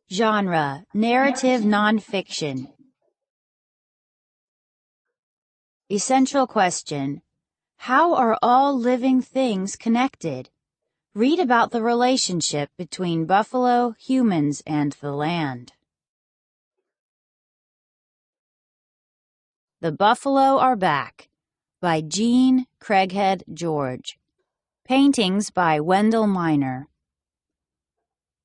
Genre: narrative nonfiction. Essential question: how are all living things connected? Read about the relationship between buffalo, humans, and the land. The Buffalo Are Back by Jean Craighead George. Paintings by Wendell Miner.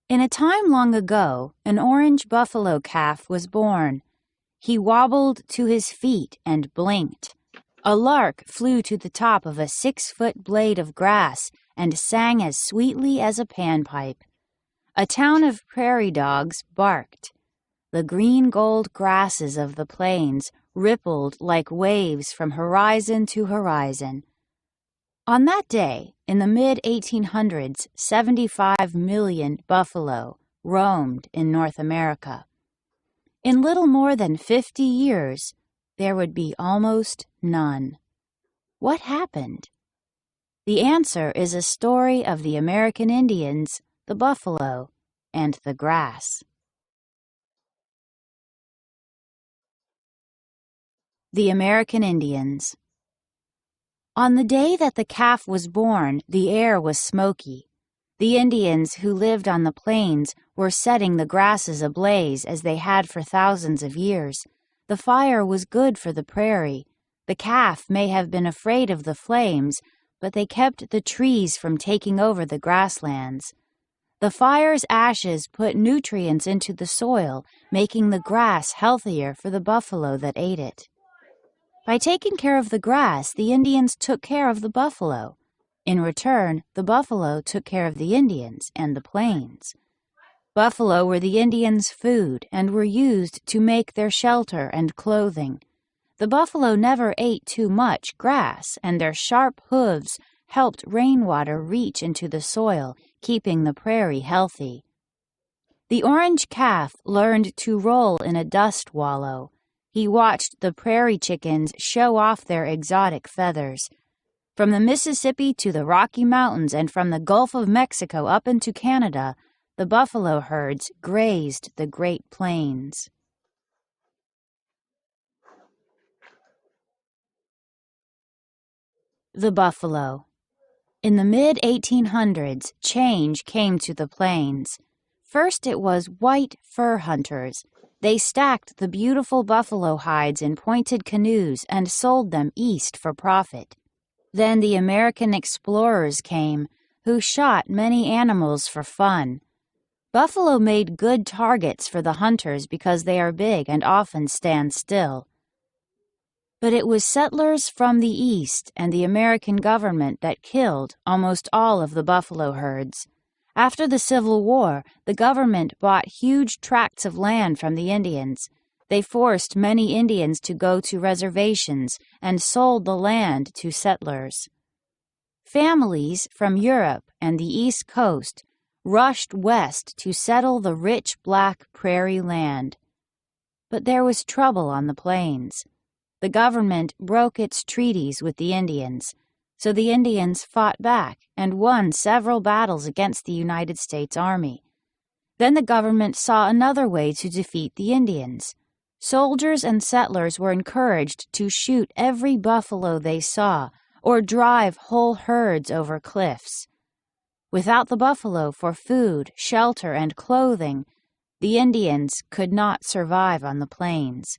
In a time long ago, an orange buffalo calf was born. He wobbled to his feet and blinked. A lark flew to the top of a 6-foot blade of grass and sang as sweetly as a panpipe. A town of prairie dogs barked. The green-gold grasses of the plains rippled like waves from horizon to horizon. On that day, in the mid-1800s, 75 million buffalo roamed in North America. In little more than 50 years, there would be almost none. What happened? The answer is a story of the American Indians, the buffalo, and the grass. The American Indians. On the day that the calf was born, the air was smoky. The Indians who lived on the plains were setting the grasses ablaze as they had for thousands of years. The fire was good for the prairie. The calf may have been afraid of the flames, but they kept the trees from taking over the grasslands. The fire's ashes put nutrients into the soil, making the grass healthier for the buffalo that ate it. By taking care of the grass, the Indians took care of the buffalo. In return, the buffalo took care of the Indians and the plains. Buffalo were the Indians' food and were used to make their shelter and clothing. The buffalo never ate too much grass, and their sharp hooves helped rainwater reach into the soil, keeping the prairie healthy. The orange calf learned to roll in a dust wallow. He watched the prairie chickens show off their exotic feathers. From the Mississippi to the Rocky Mountains and from the Gulf of Mexico up into Canada, the buffalo herds grazed the Great Plains. The buffalo. In the mid-1800s, change came to the plains. First it was white fur hunters. They stacked the beautiful buffalo hides in pointed canoes and sold them east for profit. Then the American explorers came, who shot many animals for fun. Buffalo made good targets for the hunters because they are big and often stand still. But it was settlers from the east and the American government that killed almost all of the buffalo herds. After the Civil War, the government bought huge tracts of land from the Indians. They forced many Indians to go to reservations and sold the land to settlers. Families from Europe and the East Coast rushed west to settle the rich black prairie land. But there was trouble on the plains. The government broke its treaties with the Indians, so the Indians fought back and won several battles against the United States Army. Then the government saw another way to defeat the Indians. Soldiers and settlers were encouraged to shoot every buffalo they saw or drive whole herds over cliffs. Without the buffalo for food, shelter, and clothing, the Indians could not survive on the plains.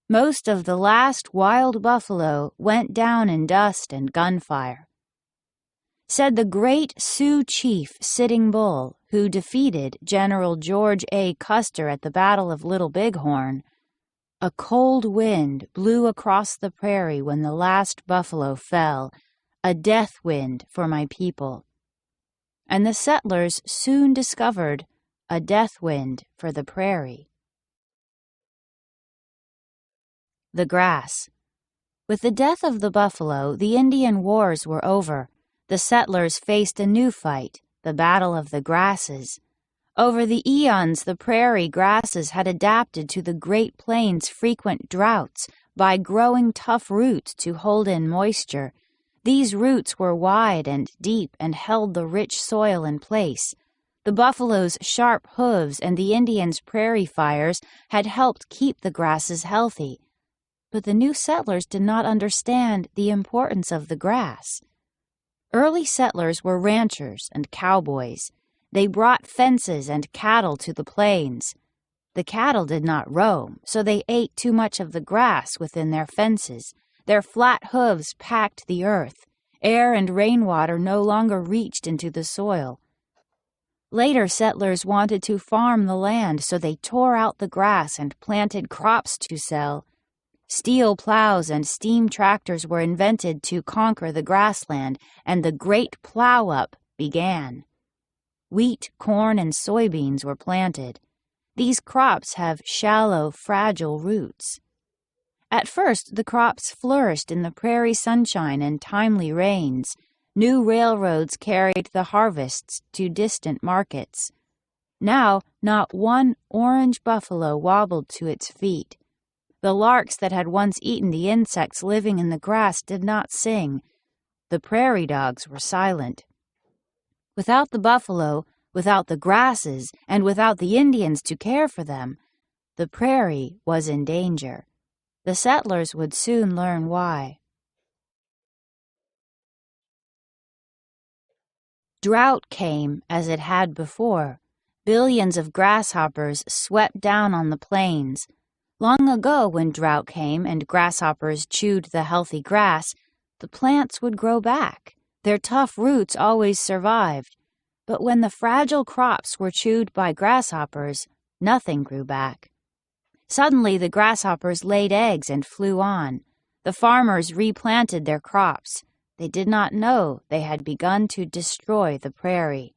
Most of the last wild buffalo went down in dust and gunfire. Said the great Sioux chief Sitting Bull, who defeated General George A. Custer at the Battle of Little Bighorn, "A cold wind blew across the prairie when the last buffalo fell, a death wind for my people." And the settlers soon discovered a death wind for the prairie. The grass. With the death of the buffalo, the Indian wars were over. The settlers faced a new fight, the Battle of the Grasses. Over the eons, the prairie grasses had adapted to the Great Plains' frequent droughts by growing tough roots to hold in moisture. These roots were wide and deep and held the rich soil in place. The buffalo's sharp hooves and the Indians' prairie fires had helped keep the grasses healthy. But the new settlers did not understand the importance of the grass. Early settlers were ranchers and cowboys. They brought fences and cattle to the plains. The cattle did not roam, so they ate too much of the grass within their fences. Their flat hooves packed the earth. Air and rainwater no longer reached into the soil. Later, settlers wanted to farm the land, so they tore out the grass and planted crops to sell. Steel plows and steam tractors were invented to conquer the grassland, and the Great Plow-Up began. Wheat, corn, and soybeans were planted. These crops have shallow, fragile roots. At first, the crops flourished in the prairie sunshine and timely rains. New railroads carried the harvests to distant markets. Now, not one orange buffalo wobbled to its feet. The larks that had once eaten the insects living in the grass did not sing. The prairie dogs were silent. Without the buffalo, without the grasses, and without the Indians to care for them, the prairie was in danger. The settlers would soon learn why. Drought came as it had before. Billions of grasshoppers swept down on the plains. Long ago, when drought came and grasshoppers chewed the healthy grass, the plants would grow back. Their tough roots always survived. But when the fragile crops were chewed by grasshoppers, nothing grew back. Suddenly, the grasshoppers laid eggs and flew on. The farmers replanted their crops. They did not know they had begun to destroy the prairie.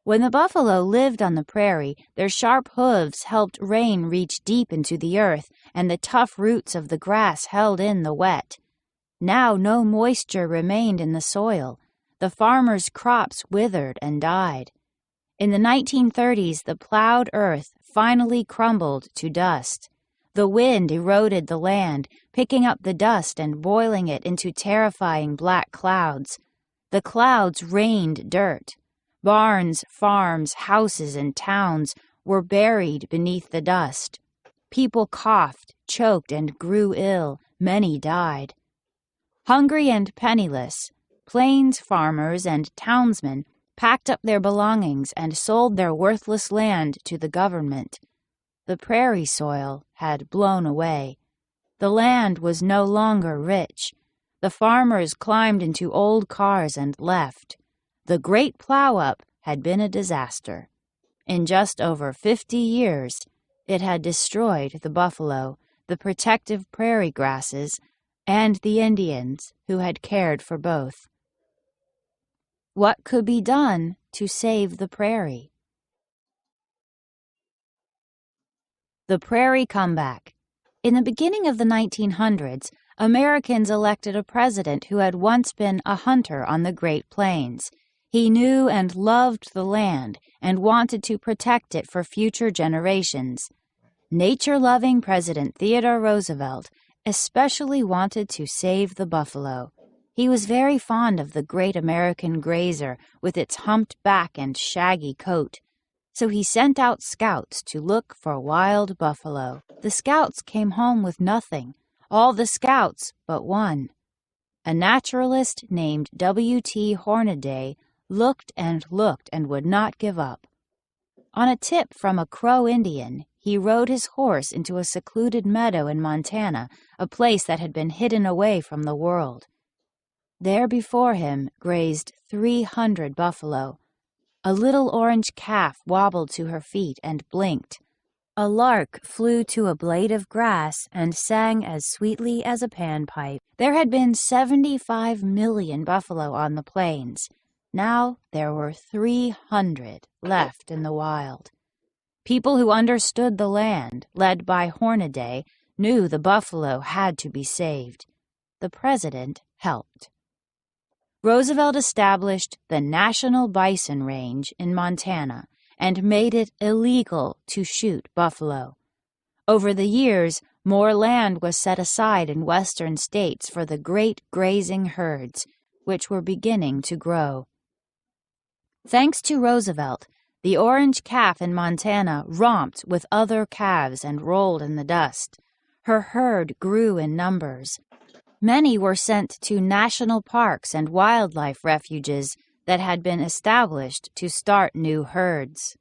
When the buffalo lived on the prairie, their sharp hooves helped rain reach deep into the earth, and the tough roots of the grass held in the wet. Now no moisture remained in the soil. The farmers' crops withered and died. In the 1930s, the plowed earth finally crumbled to dust. The wind eroded the land, picking up the dust and boiling it into terrifying black clouds. The clouds rained dirt. Barns, farms, houses, and towns were buried beneath the dust. People coughed, choked, and grew ill. Many died. Hungry and penniless, plains farmers and townsmen packed up their belongings and sold their worthless land to the government. The prairie soil had blown away. The land was no longer rich. The farmers climbed into old cars and left. The Great Plow-Up had been a disaster. In just over 50 years, it had destroyed the buffalo, the protective prairie grasses, and the Indians who had cared for both. What could be done to save the prairie? The Prairie Comeback. In the beginning of the 1900s, Americans elected a president who had once been a hunter on the Great Plains. He knew and loved the land and wanted to protect it for future generations. Nature-loving President Theodore Roosevelt especially wanted to save the buffalo. He was very fond of the great American grazer with its humped back and shaggy coat. So he sent out scouts to look for wild buffalo. The scouts came home with nothing, all the scouts but one. A naturalist named W.T. Hornaday looked and would not give up. On a tip from a Crow Indian, he rode his horse into a secluded meadow in Montana, a place that had been hidden away from the world. There before him grazed 300 buffalo. A little orange calf wobbled to her feet and blinked. A lark flew to a blade of grass and sang as sweetly as a panpipe. There had been 75 million buffalo on the plains. Now there were 300 left in the wild. People who understood the land, led by Hornaday, knew the buffalo had to be saved. The president helped. Roosevelt established the National Bison Range in Montana and made it illegal to shoot buffalo. Over the years, more land was set aside in western states for the great grazing herds, which were beginning to grow. Thanks to Roosevelt, The orange calf in Montana romped with other calves and rolled in the dust. Her herd grew in numbers. Many were sent to national parks and wildlife refuges that had been established to start new herds.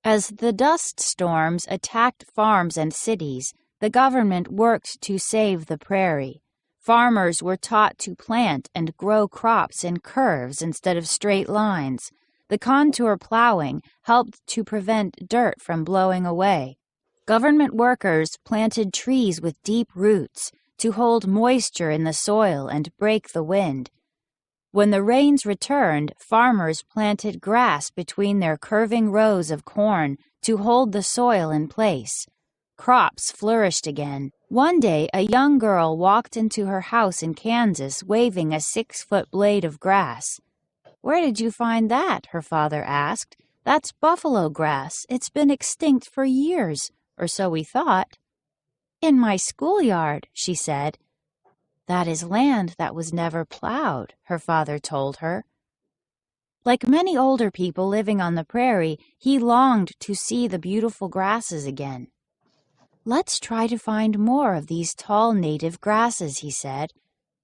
As the dust storms attacked farms and cities, the government worked to save the prairie. Farmers were taught to plant and grow crops in curves instead of straight lines. The contour plowing helped to prevent dirt from blowing away. Government workers planted trees with deep roots to hold moisture in the soil and break the wind. When the rains returned, farmers planted grass between their curving rows of corn to hold the soil in place. Crops flourished again. One day, a young girl walked into her house in Kansas waving a 6-foot blade of grass. "Where did you find that?" her father asked. "That's buffalo grass. It's been extinct for years, or so we thought." "In my schoolyard," she said. "That is land that was never plowed," her father told her. Like many older people living on the prairie, he longed to see the beautiful grasses again. "Let's try to find more of these tall native grasses," he said.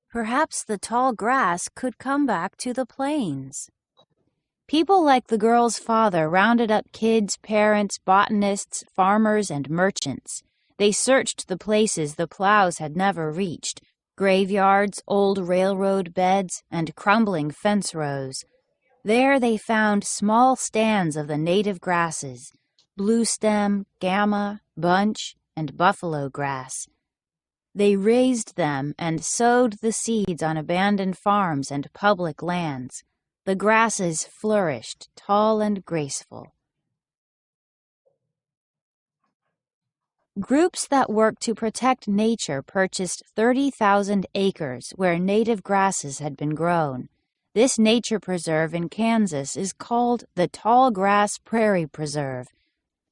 "Perhaps the tall grass could come back to the plains." People like the girl's father rounded up kids, parents, botanists, farmers, and merchants. They searched the places the plows had never reached: graveyards, old railroad beds, and crumbling fence rows. There they found small stands of the native grasses: bluestem, gamma, bunch, and buffalo grass. They raised them and sowed the seeds on abandoned farms and public lands. The grasses flourished, tall and graceful. Groups that work to protect nature purchased 30,000 acres where native grasses had been grown. This nature preserve in Kansas is called the Tall Grass Prairie Preserve.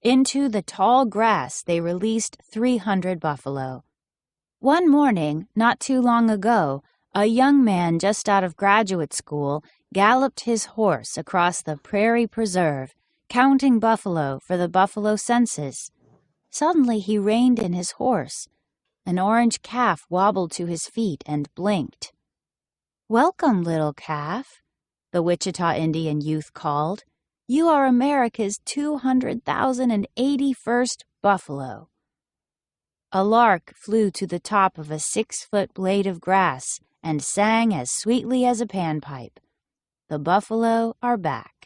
Into the tall grass they released 300 buffalo. One morning, not too long ago, a young man just out of graduate school galloped his horse across the Prairie Preserve, counting buffalo for the buffalo census. Suddenly he reined in his horse. An orange calf wobbled to his feet and blinked. "Welcome, little calf," the Wichita Indian youth called. "You are America's 200,081st buffalo." A lark flew to the top of a 6-foot blade of grass and sang as sweetly as a panpipe. The buffalo are back.